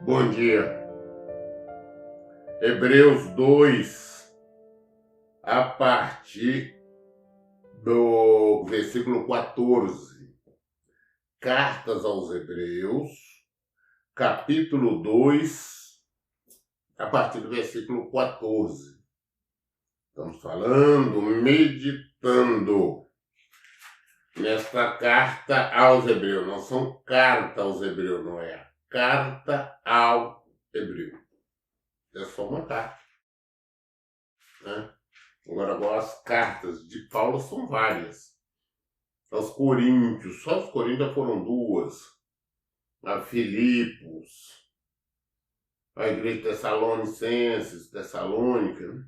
Bom dia. Hebreus 2, a partir do versículo 14. Cartas aos Hebreus, capítulo 2, a partir do versículo 14. Estamos falando, meditando nesta carta aos Hebreus. Não são carta aos Hebreus, não é? Carta ao Hebreu. É só uma carta, né? Agora as cartas de Paulo são várias. Aos Coríntios, só os Coríntios foram 2. A Filipos, a igreja Tessalonicenses, Tessalônica, né?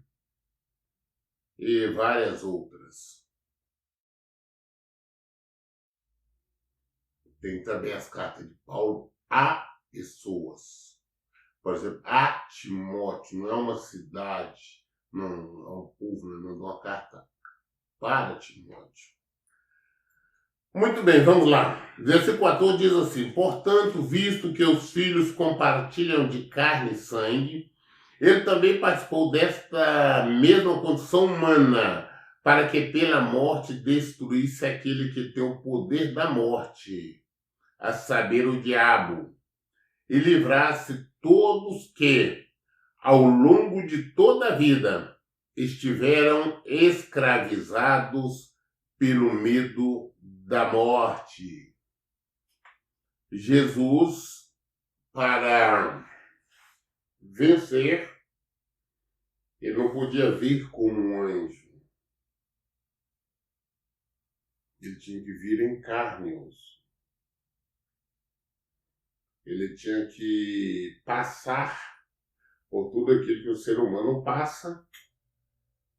E várias outras. Tem também as cartas de Paulo a pessoas. Por exemplo, a Timóteo, não é uma cidade, não é um povo, não é uma carta para Timóteo. Muito bem, vamos lá. Versículo 14 diz assim: portanto, visto que os filhos compartilham de carne e sangue, ele também participou desta mesma condição humana, para que pela morte destruísse aquele que tem o poder da morte, a saber, o diabo, e livrasse todos que, ao longo de toda a vida, estiveram escravizados pelo medo da morte. Jesus, para vencer, ele não podia vir como um anjo. Ele tinha que vir em carne e osso. Ele tinha que passar por tudo aquilo que o ser humano passa,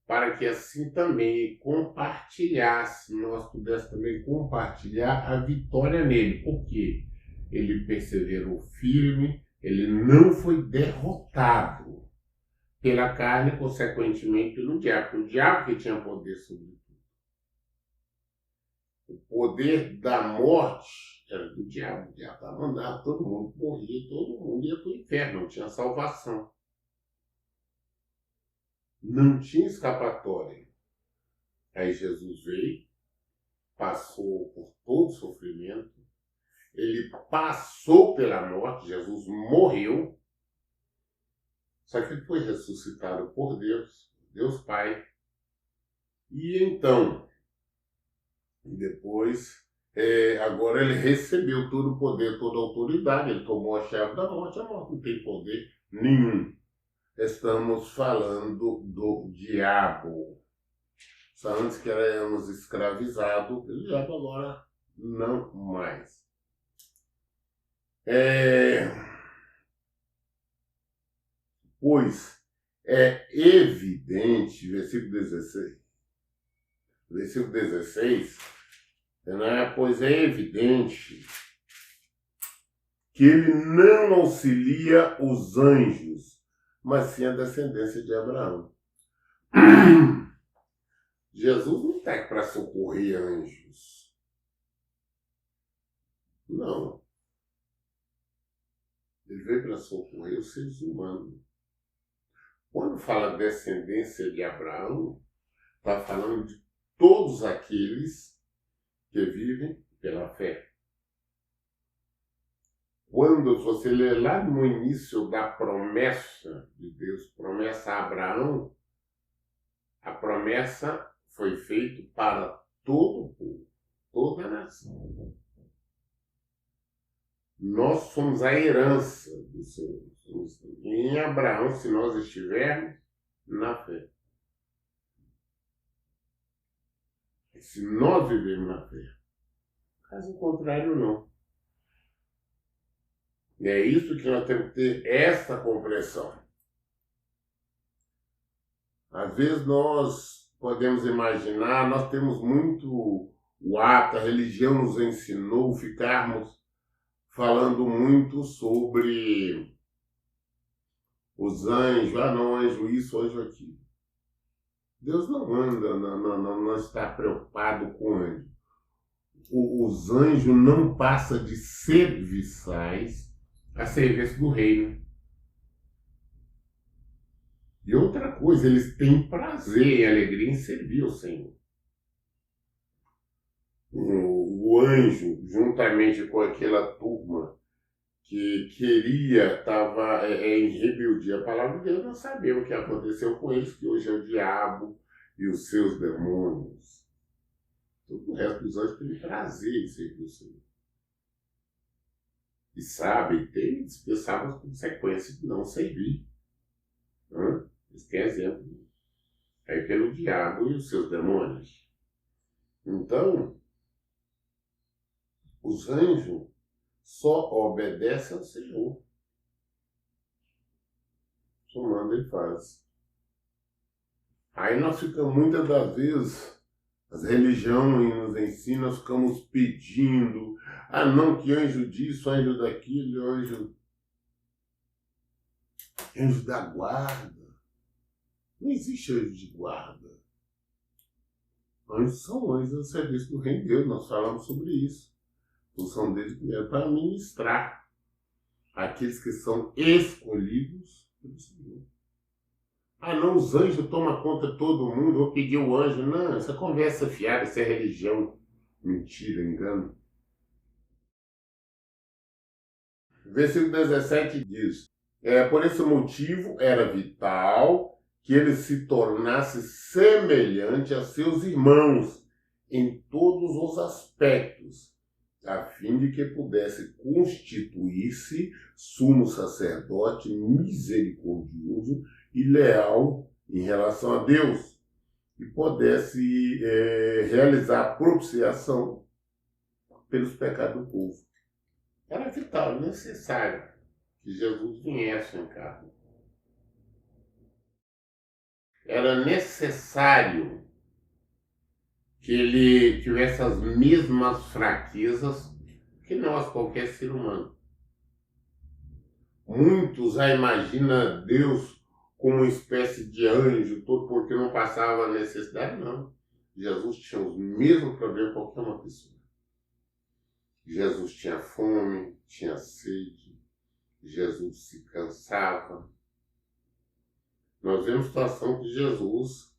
para que assim também compartilhasse, nós pudéssemos também compartilhar a vitória nele. Por quê? Ele perseverou firme, ele não foi derrotado pela carne, consequentemente pelo diabo. O diabo que tinha poder sobre tudo. O poder da morte era do diabo. O diabo mandava todo mundo morrer, todo mundo ia para o inferno, não tinha salvação. Não tinha escapatória. Aí Jesus veio, passou por todo o sofrimento, ele passou pela morte, Jesus morreu, só que ele foi ressuscitado por Deus, Deus Pai. E então, depois, agora ele recebeu todo o poder, toda a autoridade, ele tomou a chave da morte, a morte não tem poder nenhum. Estamos falando do diabo. Só antes que éramos escravizados pelo diabo, agora não mais. Pois é evidente, versículo 16, né? Pois é evidente que ele não auxilia os anjos, mas sim a descendência de Abraão. Jesus não está para socorrer anjos. Não. Ele veio para socorrer os seres humanos. Quando fala descendência de Abraão, está falando de todos aqueles que vivem pela fé. Quando você lê lá no início da promessa de Deus, promessa a Abraão, a promessa foi feita para todo o povo, toda a nação. Nós somos a herança do Senhor. Em Abraão, se nós estivermos na fé. Se nós vivemos na fé. Caso contrário, não. E é isso que nós temos que ter, essa compreensão. Às vezes nós podemos imaginar, nós temos muito o hábito, a religião nos ensinou ficarmos falando muito sobre os anjos, não, anjo isso, anjo aquilo. Deus não anda, não está preocupado com anjo. Os anjos não passam de serviçais a serviço do reino. E outra coisa, eles têm prazer e alegria em servir ao Senhor. O anjo, juntamente com aquela turma que estava em rebeldia à palavra de Deus, nós sabemos o que aconteceu com eles, que hoje é o diabo e os seus demônios. Todo o resto dos anjos tem prazer em servir o Senhor. E sabe, tem dispensável as consequências de não servir. Eles têm exemplo. Aí pelo diabo e os seus demônios. Então, os anjos só obedecem ao Senhor. Só manda e faz. Aí nós ficamos, muitas das vezes, as religiões nos ensinam, nós ficamos pedindo, não, que anjo disso, anjo daquilo, anjo da guarda. Não existe anjo de guarda. Anjos são anjos ao serviço do reino de Deus, nós falamos sobre isso. A função deles primeiro para ministrar aqueles que são escolhidos pelo Senhor. Não, os anjos tomam conta de todo mundo, vou pedir o anjo. Não, essa conversa fiada, isso é religião. Mentira, engano. Versículo 17 diz: por esse motivo era vital que ele se tornasse semelhante a seus irmãos em todos os aspectos, a fim de que pudesse constituir-se sumo sacerdote misericordioso e leal em relação a Deus, e pudesse realizar propiciação pelos pecados do povo. Era vital, necessário que Jesus viesse em carne. Era necessário que ele tivesse as mesmas fraquezas que nós, qualquer ser humano. Muitos já imaginam Deus como uma espécie de anjo, todo porque não passava necessidade, não. Jesus tinha os mesmos problemas que qualquer uma pessoa. Jesus tinha fome, tinha sede, Jesus se cansava. Nós vemos a situação que Jesus,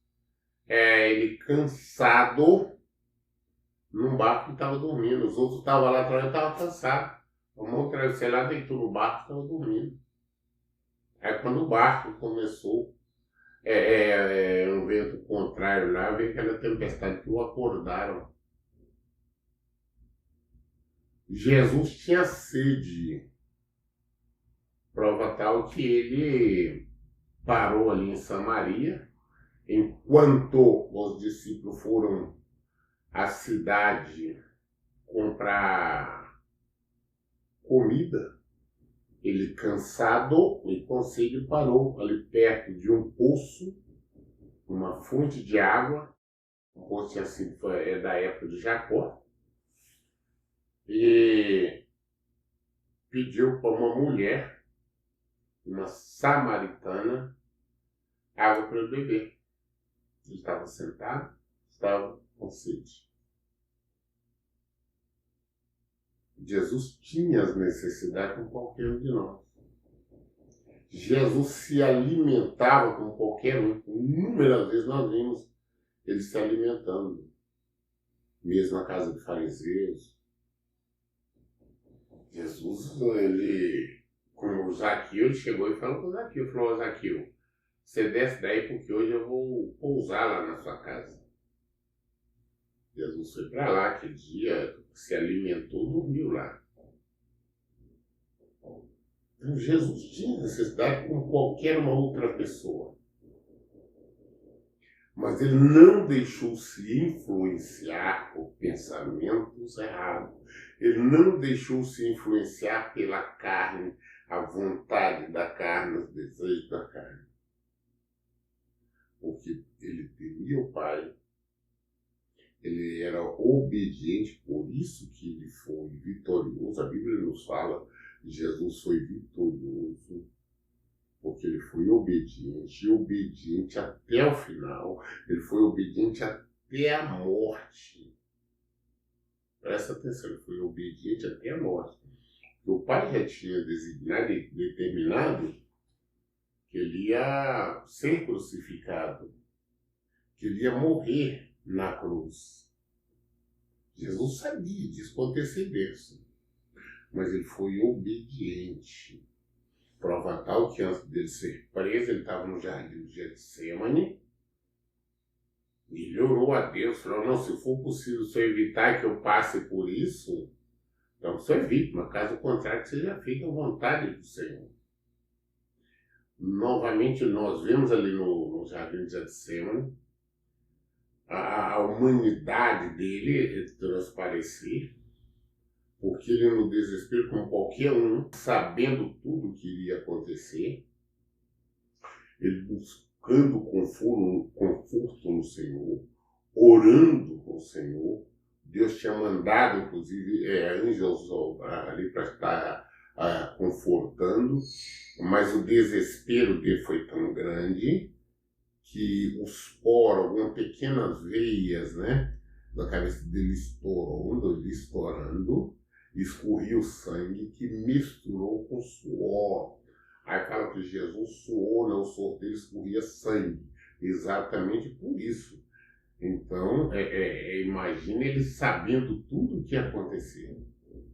ele cansado, num barco que estava dormindo. Os outros estavam lá atrás e estavam cansados. Tomou um travesseiro lá, deitou no barco e estava dormindo. Aí quando o barco começou, um vento contrário lá, veio aquela tempestade que o acordaram. Jesus tinha sede, prova tal que ele parou ali em Samaria, enquanto os discípulos foram à cidade comprar comida. Ele, cansado e com sede, parou ali perto de um poço, uma fonte de água. O poço tinha sido da época de Jacó. E pediu para uma mulher, uma samaritana, água para ele beber. Ele estava sentado, estava com sede. Jesus tinha as necessidades como qualquer um de nós. Jesus se alimentava como qualquer um. Inúmeras vezes nós vimos ele se alimentando. Mesmo na casa de fariseus. Jesus, como o Zaqueu, ele chegou e falou com o Zaqueu. Falou: Zaqueu, você desce daí porque hoje eu vou pousar lá na sua casa. Jesus foi para lá aquele dia, se alimentou, dormiu lá. Então Jesus tinha necessidade como qualquer uma outra pessoa. Mas ele não deixou-se influenciar por pensamentos errados. Ele não deixou-se influenciar pela carne, a vontade da carne, os desejos da carne. Porque ele temia o Pai. Ele era obediente, por isso que ele foi vitorioso. A Bíblia nos fala que Jesus foi vitorioso. porque ele foi obediente, e obediente até o final. Ele foi obediente até a morte. Presta atenção, ele foi obediente até a morte. O pai já tinha designado e determinado que ele ia ser crucificado, que ele ia morrer na cruz. Jesus sabia disso com antecedência, mas ele foi obediente. Prova tal que antes dele ser preso, ele estava no jardim de Getsêmani, e ele orou a Deus, falou, não, se for possível só evitar que eu passe por isso, então só evite, mas caso contrário, que você já fique à vontade do Senhor. Novamente, nós vemos ali no jardim de Getsêmani, a humanidade dele transparecer, porque ele no desespero, como qualquer um, sabendo tudo o que iria acontecer, ele buscando conforto no Senhor, orando com o Senhor. Deus tinha mandado, inclusive, anjos ali para estar confortando, mas o desespero dele foi tão grande que os poros, algumas pequenas veias, né, da cabeça dele estourando, escorria o sangue que misturou com suor. Aí fala que Jesus suou, né, o suor dele escorria sangue, exatamente por isso. Então, imagine ele sabendo tudo o que ia acontecer.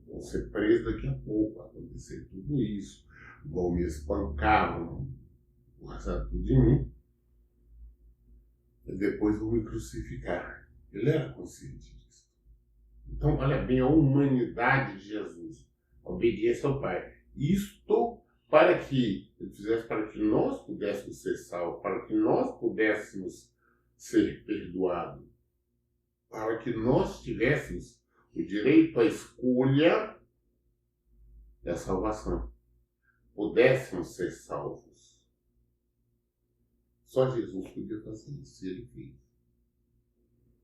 Vou ser preso daqui a pouco, vai acontecer tudo isso. Vão me espancar, vão passar tudo de mim. E depois vão me crucificar. Ele era consciente disso. Então, olha bem a humanidade de Jesus. A obediência ao Pai. Isto para que ele fizesse para que nós pudéssemos ser salvos, para que nós pudéssemos ser perdoados, para que nós tivéssemos o direito à escolha da salvação, pudéssemos ser salvos. Só Jesus podia fazer isso, e ele fez.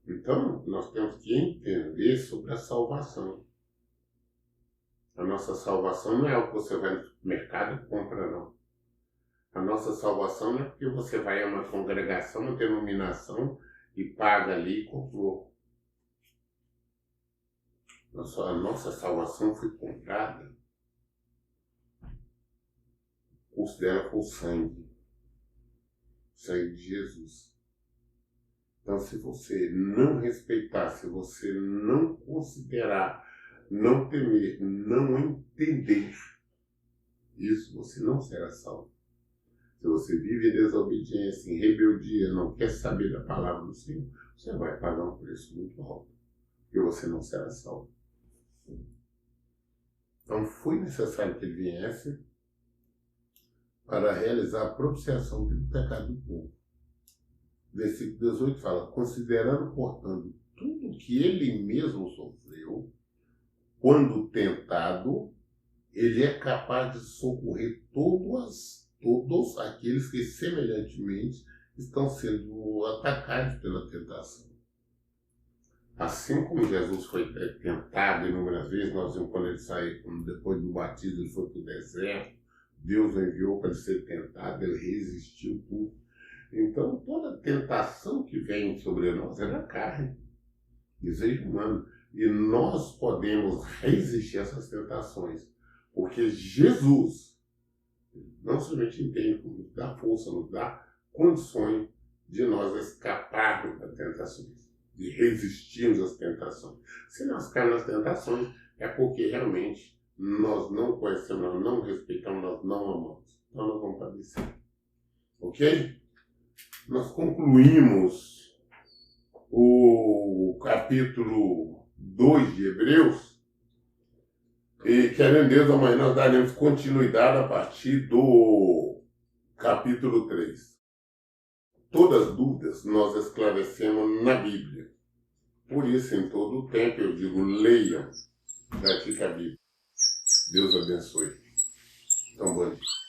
Então, nós temos que entender sobre a salvação. A nossa salvação não é algo que você vai no supermercado e compra, não. A nossa salvação não é porque você vai a uma congregação, uma denominação e paga ali e comprou. A nossa salvação foi comprada. O custo dela foi o sangue. O sangue de Jesus. Então, se você não respeitar, se você não considerar, não temer, não entender isso, você não será salvo. Se você vive em desobediência, em rebeldia, não quer saber da palavra do Senhor, você vai pagar um preço muito alto, porque você não será salvo. Então foi necessário que ele viesse para realizar a propiciação pelo pecado do povo. Versículo 18 fala, considerando, portanto, tudo que ele mesmo sofreu, quando tentado, ele é capaz de socorrer todos aqueles que, semelhantemente, estão sendo atacados pela tentação. Assim como Jesus foi tentado inúmeras vezes, nós vimos quando ele saiu, depois do batismo, ele foi para o deserto, Deus o enviou para ele ser tentado, ele resistiu tudo. Então, toda tentação que vem sobre nós é da carne, desejo humano. E nós podemos resistir a essas tentações, porque Jesus não somente entende, como nos dá força, nos dá condições de nós escaparmos das tentações, de resistirmos às tentações. Se nós caímos nas tentações, é porque realmente nós não conhecemos, nós não respeitamos, nós não amamos. Então nós vamos padecer. Ok? Nós concluímos o capítulo 2 de Hebreus. E, querendo Deus, amanhã nós daremos continuidade a partir do capítulo 3. Todas as dúvidas nós esclarecemos na Bíblia. Por isso, em todo o tempo, eu digo, leiam, pratique a Bíblia. Deus abençoe. Então, bom dia.